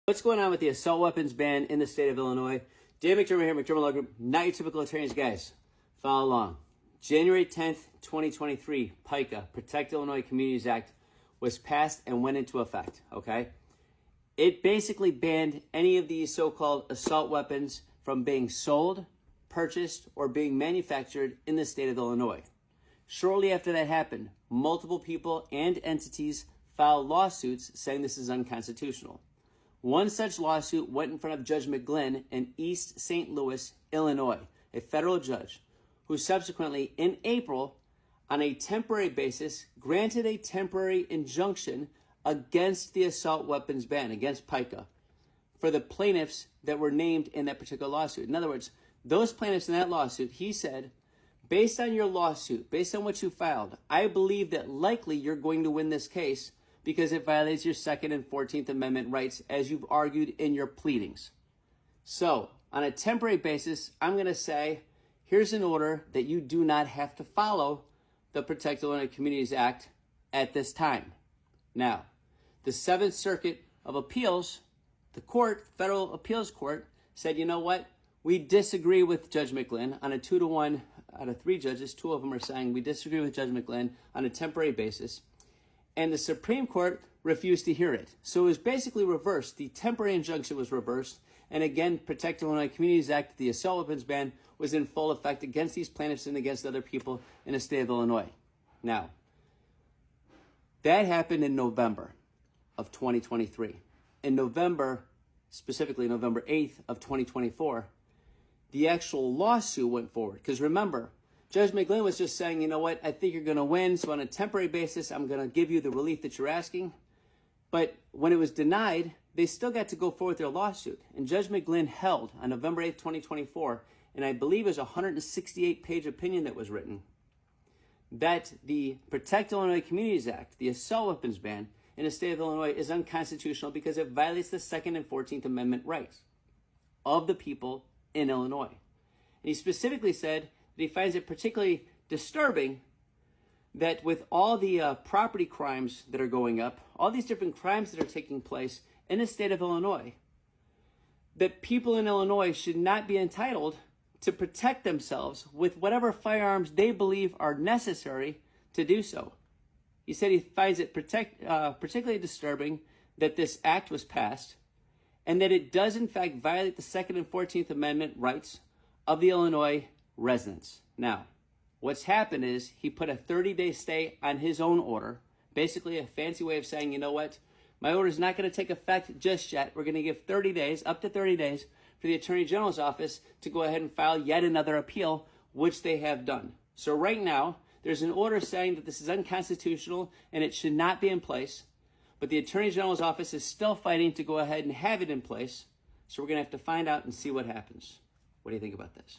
What's going on with the assault weapons ban in the state of Illinois? Dan McDermott here, McDermott Law Group, not your typical attorneys, guys. Follow along. January 10th, 2023, PICA, Protect Illinois Communities Act, was passed and went into effect, okay? It basically banned any of these so-called assault weapons from being sold, purchased, or being manufactured in the state of Illinois. Shortly after that happened, multiple people and entities filed lawsuits saying this is unconstitutional. One such lawsuit went in front of Judge McGlynn in East St. Louis, Illinois, a federal judge, who subsequently, in April, on a temporary basis, granted a temporary injunction against the assault weapons ban, against PICA, for the plaintiffs that were named in that particular lawsuit. In other words, those plaintiffs in that lawsuit, he said, based on your lawsuit, based on what you filed, I believe that likely you're going to win this case because it violates your Second and 14th Amendment rights as you've argued in your pleadings. So, on a temporary basis, I'm going to say, here's an order that you do not have to follow the Protect Illinois Communities Act at this time. Now, the Seventh Circuit of Appeals, the court, Federal Appeals Court, said, you know what? We disagree with Judge McGlynn on a 2-to-1 out of 3 judges. 2 of them are saying we disagree with Judge McGlynn on a temporary basis. And the Supreme Court refused to hear it. So it was basically reversed. The temporary injunction was reversed. And again, Protect Illinois Communities Act, the assault weapons ban, was in full effect against these plaintiffs and against other people in the state of Illinois. Now, that happened in November of 2023. In November, specifically November 8th of 2024, the actual lawsuit went forward. Because remember, Judge McGlynn was just saying, you know what, I think you're going to win, so on a temporary basis, I'm going to give you the relief that you're asking. But when it was denied, they still got to go forward with their lawsuit. And Judge McGlynn held on November 8th, 2024, and I believe it was a 168-page opinion that was written, that the Protect Illinois Communities Act, the assault weapons ban in the state of Illinois, is unconstitutional because it violates the Second and 14th Amendment rights of the people in Illinois. And he specifically said that he finds it particularly disturbing that with all the property crimes that are going up, all these different crimes that are taking place in the state of Illinois, that people in Illinois should not be entitled to protect themselves with whatever firearms they believe are necessary to do so. He said he finds it particularly disturbing that this act was passed and that it does in fact violate the Second and 14th Amendment rights of the Illinois residents. Now, what's happened is he put a 30-day stay on his own order, basically a fancy way of saying, you know what, my order is not going to take effect just yet. We're going to give 30 days, up to 30 days, for the Attorney General's office to go ahead and file yet another appeal, which they have done. So right now, there's an order saying that this is unconstitutional and it should not be in place, but the Attorney General's office is still fighting to go ahead and have it in place. So we're going to have to find out and see what happens. What do you think about this?